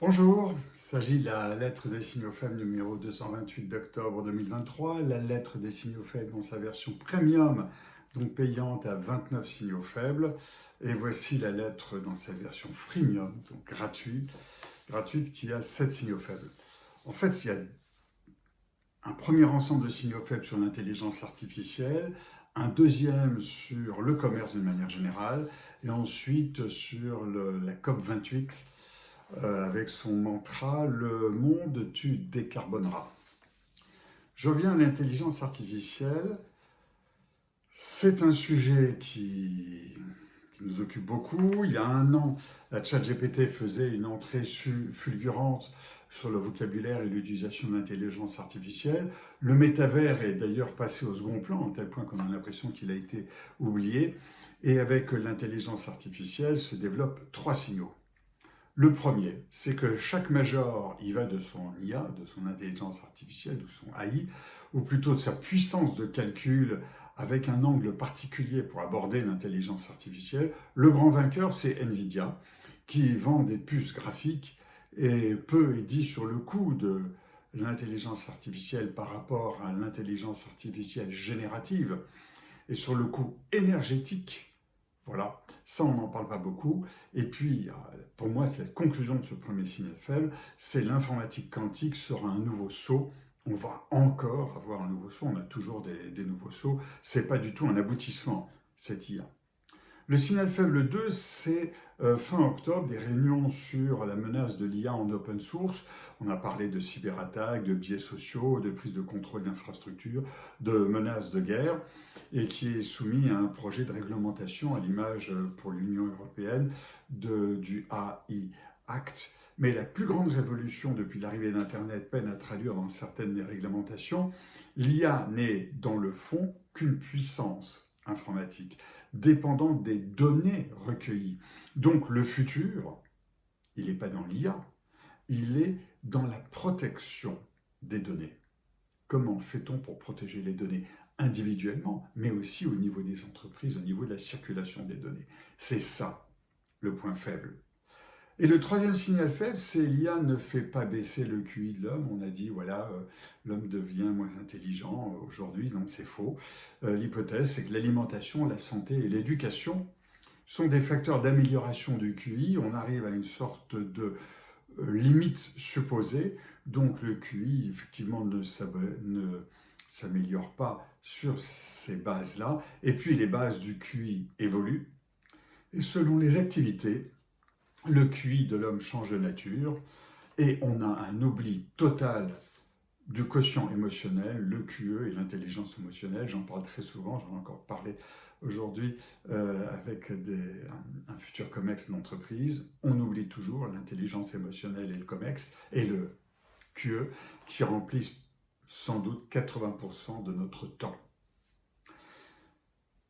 Bonjour, il s'agit de la lettre des signaux faibles numéro 228 d'octobre 2023, la lettre des signaux faibles dans sa version premium, donc payante à 29 signaux faibles, et voici la lettre dans sa version freemium, donc gratuite qui a 7 signaux faibles. En fait, il y a un premier ensemble de signaux faibles sur l'intelligence artificielle, un deuxième sur le commerce d'une manière générale, et ensuite sur la COP28, avec son mantra « Le monde, tu décarboneras ». Je reviens à l'intelligence artificielle. C'est un sujet qui nous occupe beaucoup. Il y a un an, la ChatGPT faisait une entrée fulgurante sur le vocabulaire et l'utilisation de l'intelligence artificielle. Le métavers est d'ailleurs passé au second plan, à tel point qu'on a l'impression qu'il a été oublié. Et avec l'intelligence artificielle se développent 3 signaux. Le premier, c'est que chaque major, il va de son IA, de son intelligence artificielle, de son AI, ou plutôt de sa puissance de calcul avec un angle particulier pour aborder l'intelligence artificielle. Le grand vainqueur, c'est Nvidia, qui vend des puces graphiques et peu est dit sur le coût de l'intelligence artificielle par rapport à l'intelligence artificielle générative et sur le coût énergétique. Voilà, ça on n'en parle pas beaucoup. Et puis, pour moi, c'est la conclusion de ce premier signal faible, c'est l'informatique quantique sera un nouveau saut. On va encore avoir un nouveau saut, on a toujours des nouveaux sauts. C'est pas du tout un aboutissement, cette IA. Le signal faible 2, c'est fin octobre, des réunions sur la menace de l'IA en open source. On a parlé de cyberattaques, de biais sociaux, de prise de contrôle d'infrastructures, de menaces de guerre, et qui est soumis à un projet de réglementation à l'image pour l'Union européenne du AI Act. Mais la plus grande révolution depuis l'arrivée d'Internet peine à traduire dans certaines des réglementations. L'IA n'est dans le fond qu'une puissance informatique dépendant des données recueillies. Donc le futur, il n'est pas dans l'IA, il est dans la protection des données. Comment fait-on pour protéger les données individuellement, mais aussi au niveau des entreprises, au niveau de la circulation des données? C'est ça le point faible. Et le troisième signal faible, c'est l'IA ne fait pas baisser le QI de l'homme. On a dit, voilà, l'homme devient moins intelligent aujourd'hui, non, c'est faux. L'hypothèse, c'est que l'alimentation, la santé et l'éducation sont des facteurs d'amélioration du QI. On arrive à une sorte de limite supposée. Donc le QI, effectivement, ne s'améliore pas sur ces bases-là. Et puis les bases du QI évoluent. Et selon les activités, le QI de l'homme change de nature et on a un oubli total du quotient émotionnel, le QE et l'intelligence émotionnelle. J'en parle très souvent, j'en ai encore parlé aujourd'hui avec un futur COMEX d'entreprise. On oublie toujours l'intelligence émotionnelle et le COMEX et le QE qui remplissent sans doute 80% de notre temps.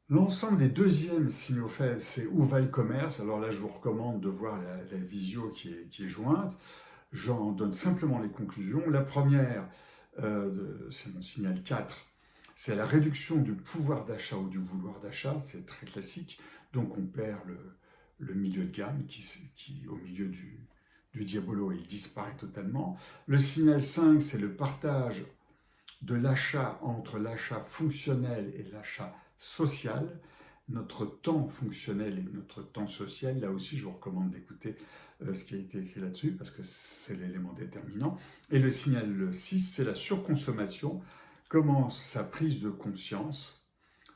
L'ensemble des deuxièmes signaux faibles, c'est où va le commerce. Alors là, je vous recommande de voir la visio qui est jointe. J'en donne simplement les conclusions. La première, c'est mon signal 4, c'est la réduction du pouvoir d'achat ou du vouloir d'achat. C'est très classique. Donc on perd le milieu de gamme qui au milieu du diabolo, il disparaît totalement. Le signal 5, c'est le partage de l'achat entre l'achat fonctionnel et l'achat social, notre temps fonctionnel et notre temps social. Là aussi, je vous recommande d'écouter ce qui a été écrit là-dessus, parce que c'est l'élément déterminant. Et le signal 6, c'est la surconsommation, comment sa prise de conscience,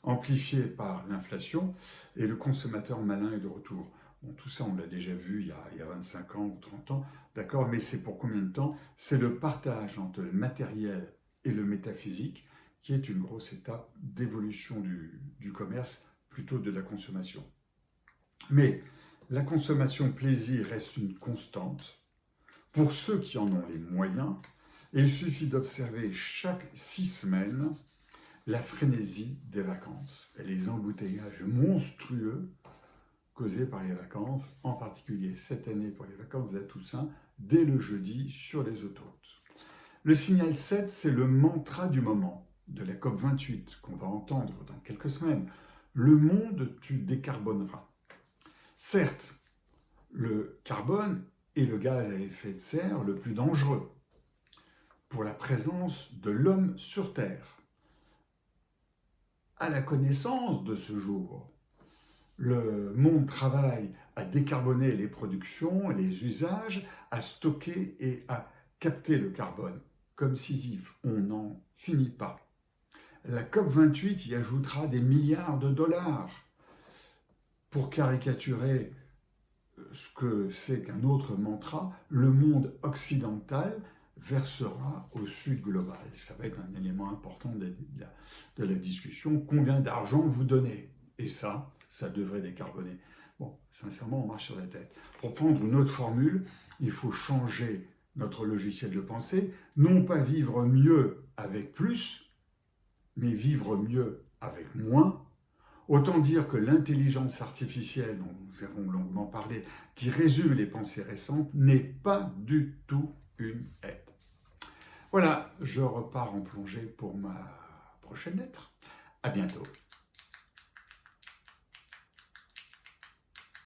amplifiée par l'inflation, et le consommateur malin est de retour. Bon, tout ça, on l'a déjà vu il y a 25 ans ou 30 ans, d'accord, mais c'est pour combien de temps? C'est le partage entre le matériel et le métaphysique, qui est une grosse étape d'évolution du commerce, plutôt de la consommation. Mais la consommation plaisir reste une constante. Pour ceux qui en ont les moyens, et il suffit d'observer chaque 6 semaines la frénésie des vacances et les embouteillages monstrueux causés par les vacances, en particulier cette année pour les vacances de la Toussaint, dès le jeudi sur les autoroutes. Le signal 7, c'est le mantra du moment de la COP28 qu'on va entendre dans quelques semaines. Le monde, tu décarboneras. Certes, le carbone est le gaz à effet de serre le plus dangereux pour la présence de l'homme sur Terre. À la connaissance de ce jour, le monde travaille à décarboner les productions, les usages, à stocker et à capter le carbone. Comme Sisyphe, on n'en finit pas. La COP28 y ajoutera des milliards de dollars. Pour caricaturer ce que c'est qu'un autre mantra, le monde occidental versera au sud global. Ça va être un élément important de la discussion. Combien d'argent vous donnez? Et ça devrait décarboner. Bon, sincèrement, on marche sur la tête. Pour prendre une autre formule, il faut changer notre logiciel de pensée, non pas vivre mieux avec plus, mais vivre mieux avec moins. Autant dire que l'intelligence artificielle, dont nous avons longuement parlé, qui résume les pensées récentes, n'est pas du tout une aide. Voilà, je repars en plongée pour ma prochaine lettre. À bientôt.